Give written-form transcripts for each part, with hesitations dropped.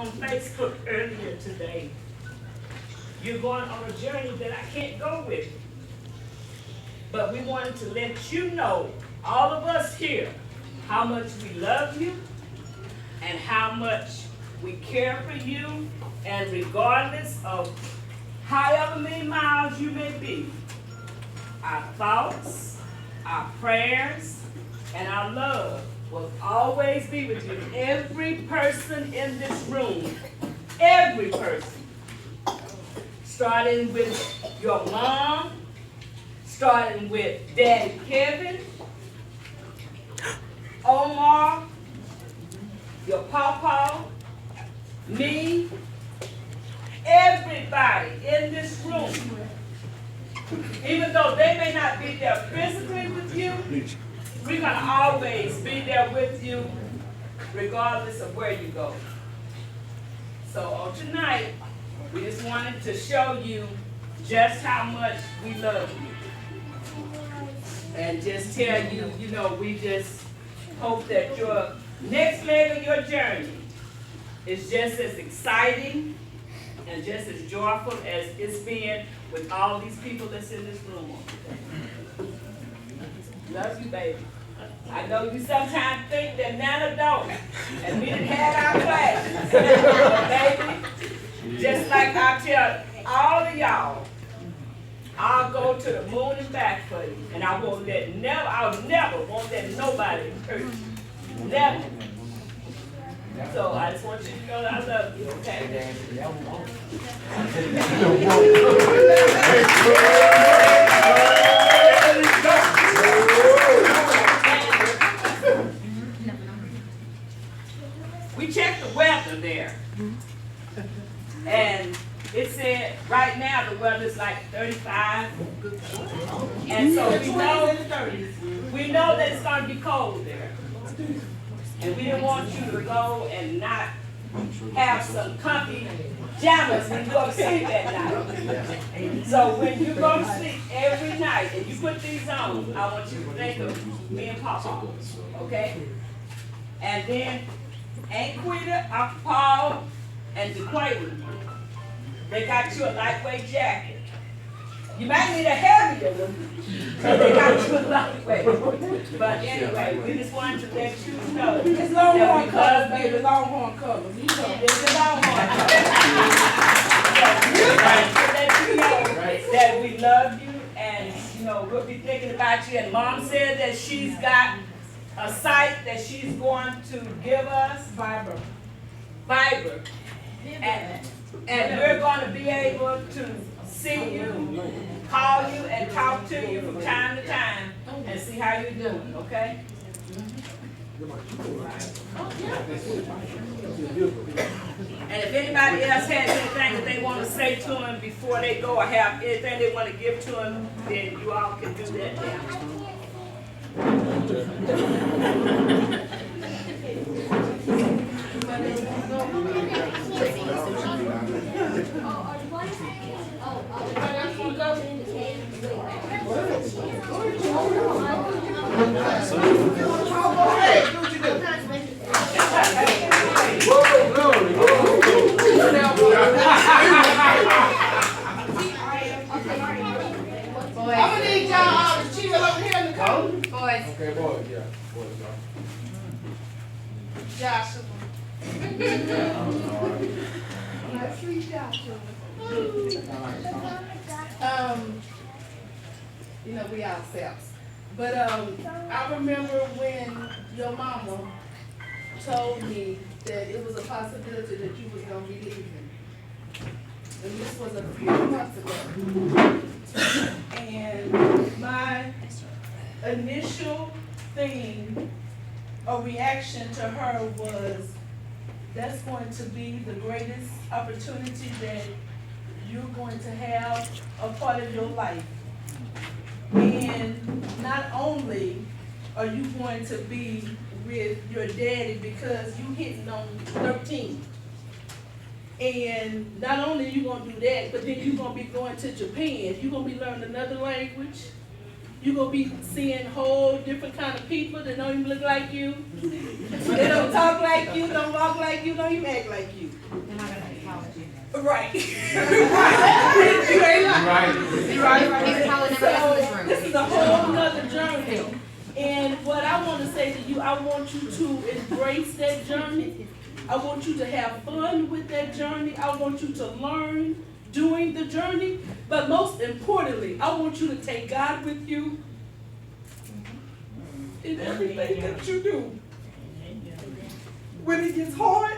On Facebook earlier today, you're going on a journey that I can't go with. But we wanted to let you know, all of us here, how much we love you and how much we care for you. And regardless of however many miles you may be, our thoughts, our prayers, and our love will always be with you. Every person in this room, every person, starting with your mom, starting with Daddy Kevin, Omar, your papa, me, everybody in this room, even though they may not be there physically with you, we're going to always be there with you regardless of where you go. So on tonight, we just wanted to show you just how much we love you. And just tell you, we just hope that your next leg of your journey is just as exciting and just as joyful as it's been with all these people that's in this room on today. Love you, baby. I know you sometimes think that Nana don't, and we done had our classes. Baby, just like I tell all of y'all, I'll go to the moon and back for you, and I'll never won't let nobody hurt you. Never. So I just want you to know that I love you, okay? We checked the weather there, and it said right now the weather's like 35, and so we know that it's going to be cold there, and we didn't want you to go and not have some comfy pajamas when you go to sleep at night. So when you go to sleep every night and you put these on, I want you to think of me and Papa, okay? And then Aunt Quita, Uncle Paul, and DeQuayton, they got you a lightweight jacket. You might need a heavier one, but they got you a lightweight. But anyway, we just wanted to let you know. It's Longhorn colors, baby, Longhorn colors. You know, It's a Longhorn color. So we wanted to let you know that we love you, and we'll be thinking about you. And Mom said that she's got a site that she's going to give us, Viber. And we're going to be able to see you, call you, and talk to you from time to time and see how you're doing, okay? And if anybody else has anything that they want to say to him before they go, or have anything they want to give to him, then you all can do that now. I'm gonna need y'all all to chill over here in the corner. Boys. Okay, boys, yeah. Boys, Joshua. My sweet Joshua. We ourselves. But I remember when your mama told me that it was a possibility that you was gonna be leaving. And this was a few months ago. And my initial thing, a reaction to her was, that's going to be the greatest opportunity that you're going to have a part of your life. And not only are you going to be with your daddy because you hitting on 13. And not only are you going to do that, but then you're going to be going to Japan. You're going to be learning another language. You're going to be seeing whole different kind of people that don't even look like you. They don't talk like you, don't walk like you, don't even act like you. They're not gonna acknowledge you. Right. Right. You ain't lying. Right. Even Paula never left So, this room. this is a whole nother journey. And what I want to say to you, I want you to embrace that journey. I want you to have fun with that journey. I want you to learn doing the journey. But most importantly, I want you to take God with you in everything that you do. When it gets hard,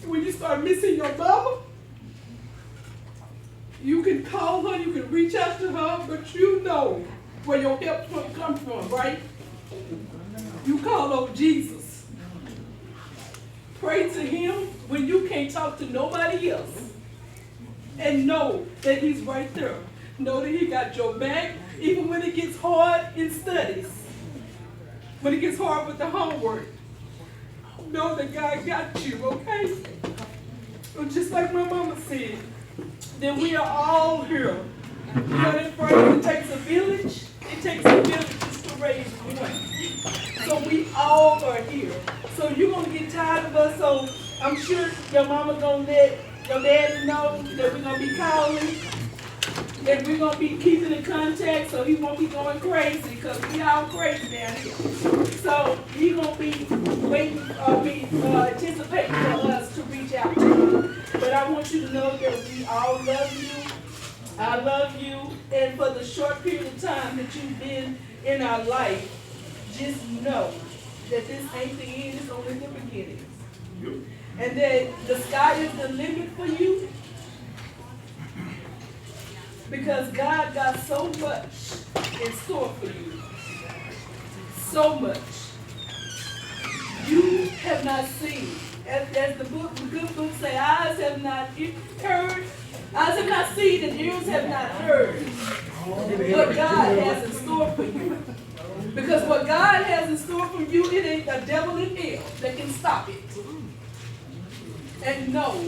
when you start missing your mama, you can call her, you can reach out to her, but you know where your help comes from, right? You call on Jesus. Pray to him when you can't talk to nobody else. And know that he's right there. Know that he got your back, even when it gets hard in studies. When it gets hard with the homework. Know that God got you, okay? So just like my mama said, that we are all here. You know that phrase, it takes a village. It takes a village just to raise one. So we all are here. So you're going to get tired of us. So I'm sure your mama going to let your daddy know that we're going to be calling. And we're going to be keeping in contact so he won't be going crazy because we all crazy down here. So he's going to be waiting, anticipating for us to reach out to you. But I want you to know that we all love you. I love you. And for the short period of time that you've been in our life, just know that this ain't the end, it's only the beginning. And that the sky is the limit for you. Because God got so much in store for you. So much. You have not seen. As the good book say, eyes have not heard, eyes have not seen, and ears have not heard what God has in store for you. Because what God has in store for you, it ain't the devil in hell that can stop it. And know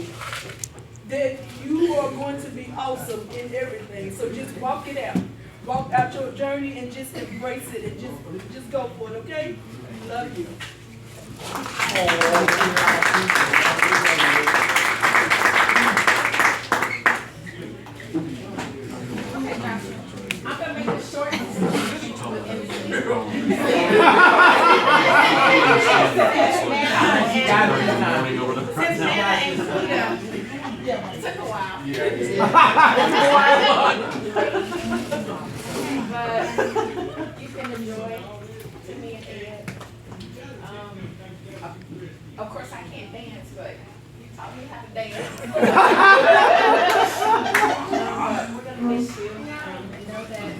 that you are going to be awesome in everything. So just walk it out. Walk out your journey and just embrace it and just go for it, okay? Love you. Okay, Joshua. I'm gonna make this short. Yeah, it took a while. But you've been a joy to me and Ed. Of course, I can't dance, but you taught me how to dance. But we're gonna miss you. And know that,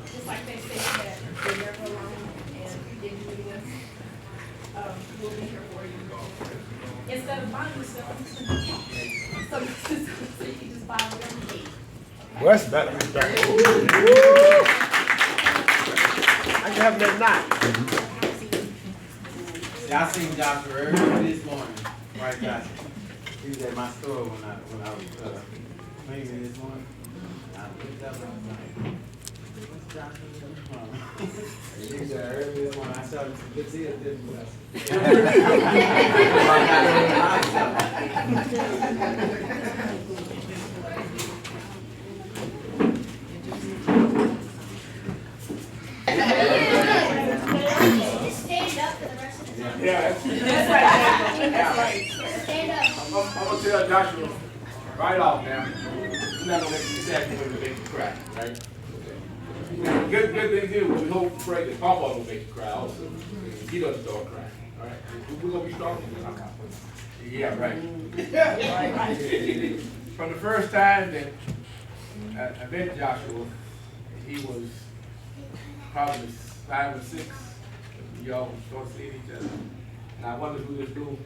just like they say that you're never alone and you didn't do this, we'll be here for you. Instead of buying yourself, so you can just buy whatever you need. Well, that's better. I can have that night. See, I seen Joshua early this morning, right, Joshua? He was at my store when I was cleaning this morning. I looked up and I was like, what's Joshua doing? He was there early this morning. I saw him some good deals, didn't Stand up for the rest of the time. Yeah, That's right. That's right. Stand up. I'm gonna tell Joshua right off now. He's not gonna make you sad when we make you cry, right? Good thing is we hope and pray that Papa don't make you cry also. He doesn't start crying. All right, we're gonna be strong. Yeah, right. From the first time that I met Joshua, he was probably 5 or 6. Y'all start seeing each other. And I wondered who this little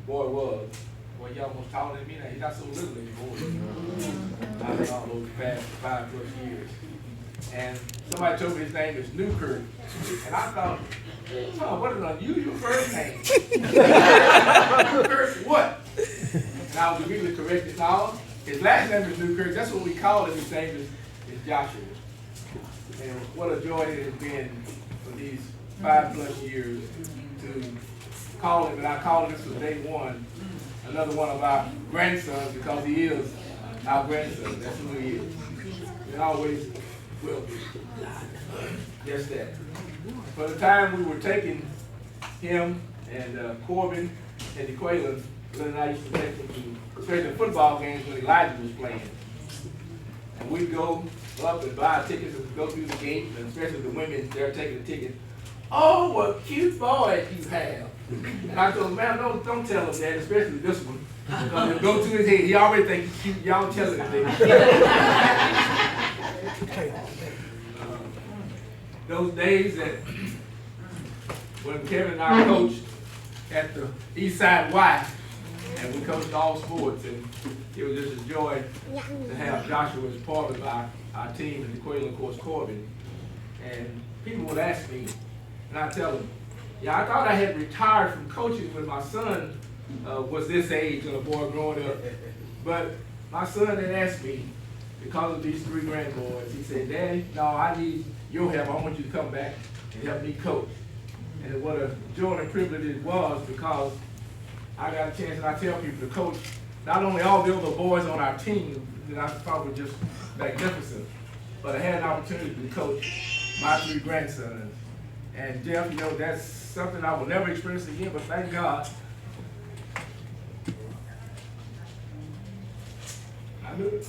boy was. Well, he almost taller than me now. He's not so little anymore. After all those past 5+ years. And somebody told me his name is Newkirk. And I thought, oh, what an unusual first name. Newkirk what? And I was immediately corrected. No, his last name is Newkirk. That's what we call him. His name is Joshua. And what a joy it has been for these 5+ years to call him, and I call him this from day one, another one of our grandsons, because he is our grandson. That's who he is. And always will be. Just that. For the time we were taking him and Corbin and DeQuaylen, Glenn and I used to take them to, especially the football games when Elijah was playing. And we'd go up and buy tickets and go through the gate, and especially the women, they're taking the ticket. Oh, what cute boys you have. And I told him, man, don't tell him that, especially this one. Because it go to his head. He already thinks he's cute. Y'all tell him that. Those days that when Kevin and I coached at the East Side Y, and we coached all sports, and it was just a joy to have Joshua as part of our team, and DeQuaylen, of course, Corbin. And people would ask me, and I tell them, yeah, I thought I had retired from coaching when my son was this age, and a boy growing up. But my son had asked me, because of these 3 grandboys, he said, Daddy, no, I need your help. I want you to come back and help me coach. And what a joy and privilege it was, because I got a chance, and I tell people to coach not only all the other boys on our team that I thought were just magnificent, but I had an opportunity to coach my 3 grandsons. And Jeff, you know, that's something I will never experience again, but thank God. I knew it.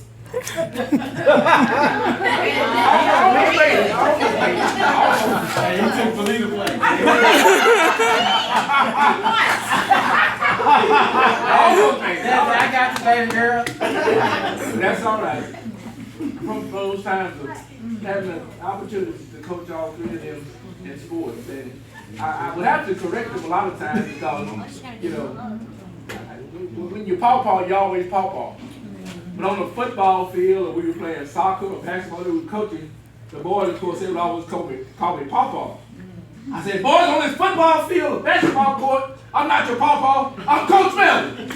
Hey, you took the lead of play. I got you, baby girl. That's all right. From those times of having an opportunity to coach all 3 of them in sports, and I would have to correct them a lot of times because, you know, when you paw, you always paw. But on the football field, or we were playing soccer or basketball, we were coaching, the boys, of course, they would always call me paw. I said, boys, on this football field, or basketball court, I'm not your paw, I'm Coach Melvin.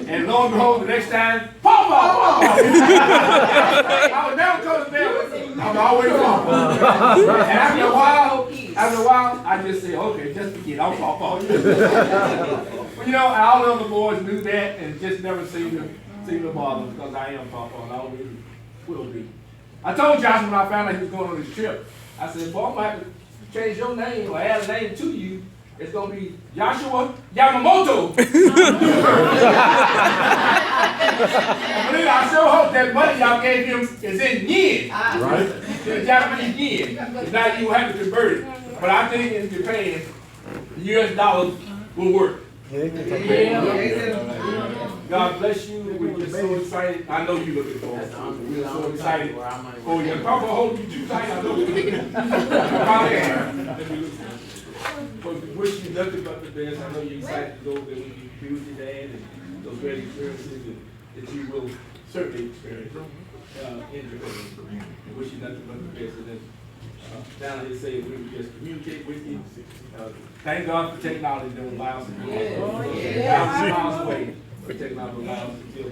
And lo and behold, the next time, paw. I was never Coach Melvin, I was always paw. And after a while, I just said, okay, just forget, I'm paw. Well, you know, all the other boys knew that and just never seemed to bother them, because I am paw, and I always will be. I told Josh when I found out he was going on this trip, I said, boy, I'm going to have to change your name or add a name to you. It's going to be Joshua Yamamoto. But I sure hope that money y'all gave him is in yen. Right. The Japanese yen. It's not you have to convert it. But I think in Japan, the US dollar will work. God bless you. We're just so excited. I know you're looking forward to it. We're so excited for you. Papa, hold you too tight. I know you're looking forward. We wish you nothing but the best. I know you're excited to go there when you be with your dad and those great experiences that you will certainly experience in Japan. We wish you nothing but the best. And then down here say we would just communicate with you. Thank God for technology that will allow us to do that. Thousands of miles away, but technology allows us to still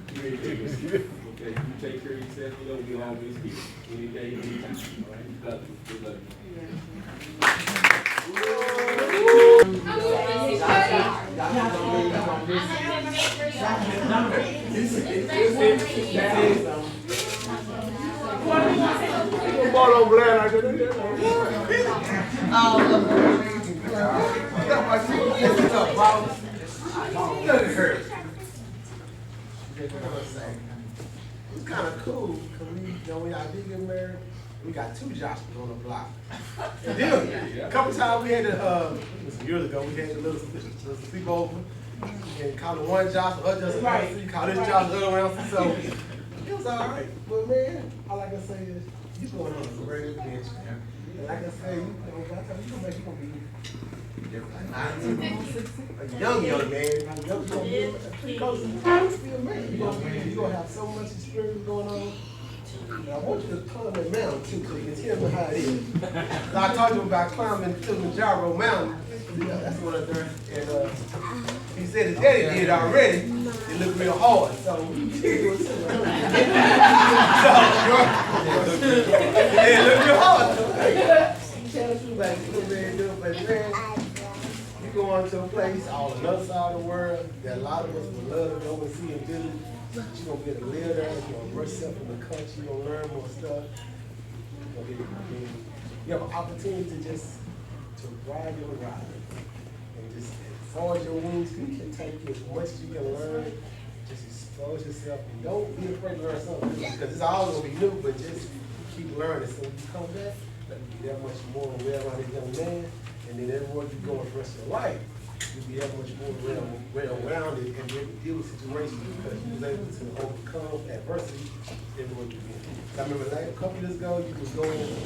communicate with you. Okay, you take care of yourself. You know we'll always be any day, anytime. All right, love you. We love It's kind of cool because when I did get married, we got 2 Joshuas on the block. And then a couple times we had some years ago, we had a little sleepover and called it one Joshua, other Joshua, you call this Joshua, other one. So it was all right. But man, all I can say is you're going on a great adventure. And like I say, you know, by the time you come back, you're going to be a young man. You're still man. You're going to have so much experience going on. And I want you to climb that mountain too, so you can tell me how it is. So I told you about climbing Kilimanjaro Mountain. That's one of them. And He said his daddy did already. It looked real hard, so it looked real hard. Tell the truth about it, man, do it, but man, you go onto a place on another side of the world that a lot of us would love to go and see and visit. You're gonna be able to live there, you're gonna brush yourself in the country, you're gonna learn more stuff. You have an opportunity to just to ride your ride. And just as far as your wings can take you, as much as you can learn, just expose yourself and don't be afraid to learn something new, because it's always gonna be new, but just keep learning. So when you come back, let me be that much more well-rounded young man, and then everywhere you go in the rest of your life, you'll be that much more well-rounded and be able to deal with situations because you was able to overcome adversity everywhere you been. I remember like a couple years ago, you was going in the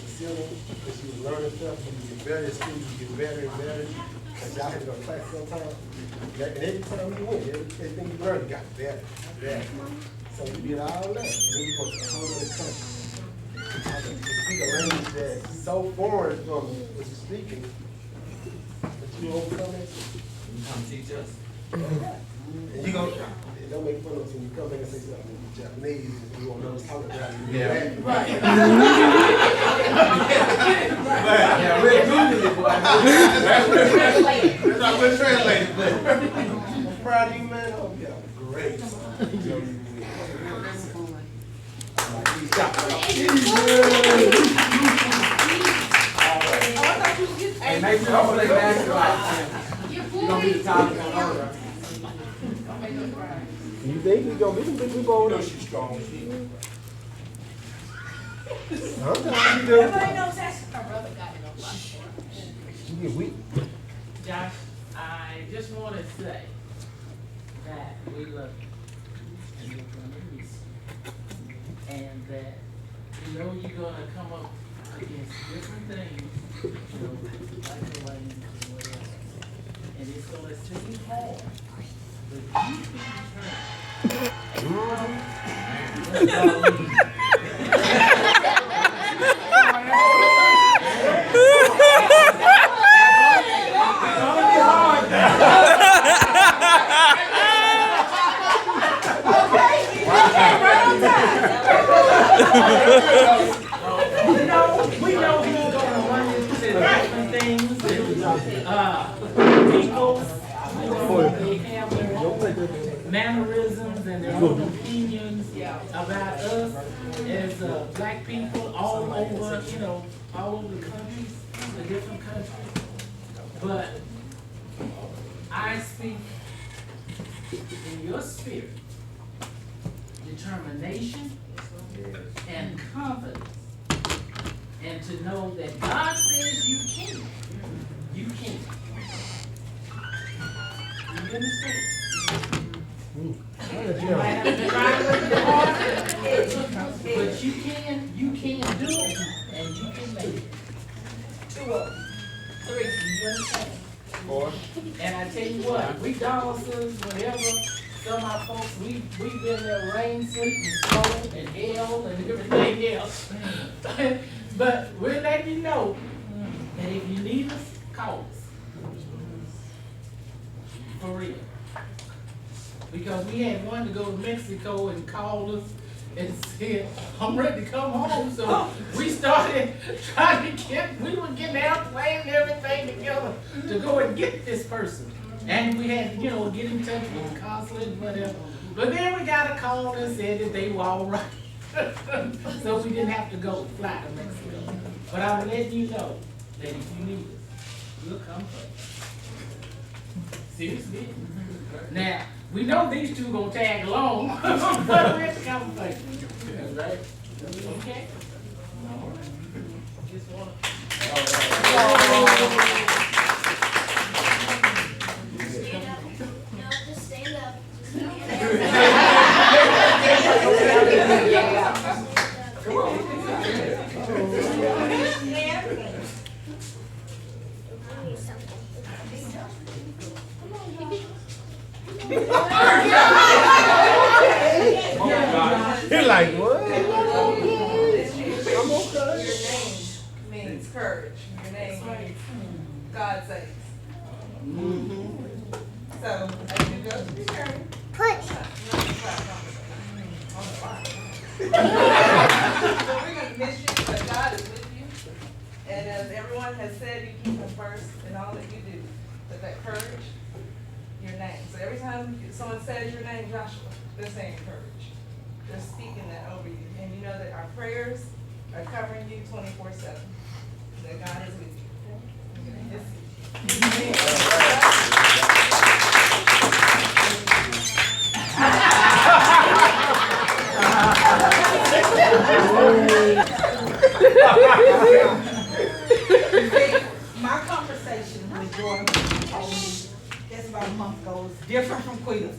ceiling because you was learning stuff, you would get better at school, you get better and better. Because y'all had to go to class sometimes. And every time you went, everything you learned, you got better, better. So you did all that, and then you go to a whole other country. You speak a language that's so foreign from what you're speaking, but you overcome it. You come teach us. And you go, don't make fun of us when you come back and say something in Japanese, and you won't know what's talking about. Yeah. Right. Yeah, we're Googling it, boy. That's not good translated, but I'm proud of you, man. Oh, yeah, great. Hey, make sure you play basketball. You're gonna be the top of the order. You think he's gonna be some big people over there? She's strong. Sometimes you do. Her brother got in a lot. You get weak. Josh, I just want to say that we love you and you're going to miss you. And that you know you're going to come up against different things, you know, like the lanes and whatever. And it's going to seem hard, but you can turn. We know he's gonna run into different things and people, you know, they have their own mannerisms and their own opinions about us as black people all over, you know, all over the countries, the different countries. But I speak in your spirit, determination and confidence, and to know that God says you can. You can. You understand? You might have to try a little bit harder, but you can do it, and you can make it. 2 of them. 3, you understand? 4. And I tell you what, we dancers, whatever, some of our folks, we've been there rain, sleet, and snow, and hell, and everything else. But we're letting you know that if you need us, call us. For real. Because we had one to go to Mexico and called us and said, I'm ready to come home. So we started trying to we were getting the airplane and everything together to go and get this person. And we had to, you know, get in touch with the consulate and whatever. But then we got a call and said that they were all right. So we didn't have to go fly to Mexico. But I'm letting you know that if you need us, we'll come first. Seriously. Now, we know these two gonna tag along, but we're coming first. Right? Okay? All right. Just wanna. Stand up. No, just stand up. Come on. You're like, what? I'm okay. Your name means courage. Your name means God saves. So, as you go to the journey. So we're gonna miss you, but God is with you. And as everyone has said, you keep Him first in all that you do. So that courage, your name. So every time someone says your name, Joshua, they're saying courage. They're speaking that over you. And you know that our prayers are covering you 24/7. That God is with you. My conversation with Jordan told me that's about a month ago is different from Quita's.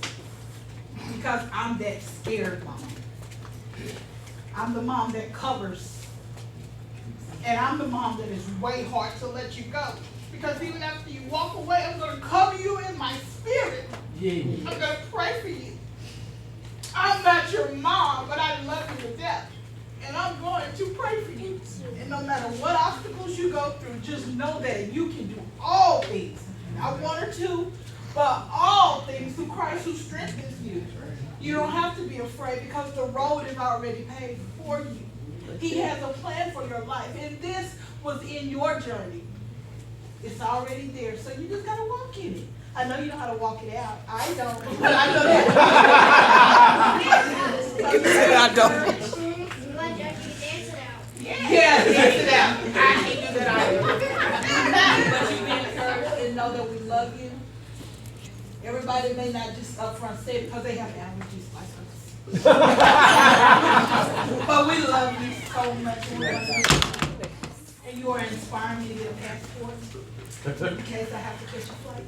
Because I'm that scared mom. I'm the mom that covers. And I'm the mom that is way hard to let you go. Because even after you walk away, I'm going to cover you in my spirit. Yeah. I'm going to pray for you. I'm not your mom, but I love you to death. And I'm going to pray for you. And no matter what obstacles you go through, just know that you can do all things. Not one or two, but all things through Christ who strengthens you. You don't have to be afraid because the road is already paved for you. He has a plan for your life. And this was in your journey. It's already there. So you just got to walk in it. I know you know how to walk it out. I don't. But I know that. I don't. But Jackie, dance it out. Yeah, dance it out. I can't do that either. But you be encouraged and know that we love you. Everybody may not just up front say it because they have allergies like us. But we love you so much. And you are inspiring me to get a passport in case I have to catch a flight.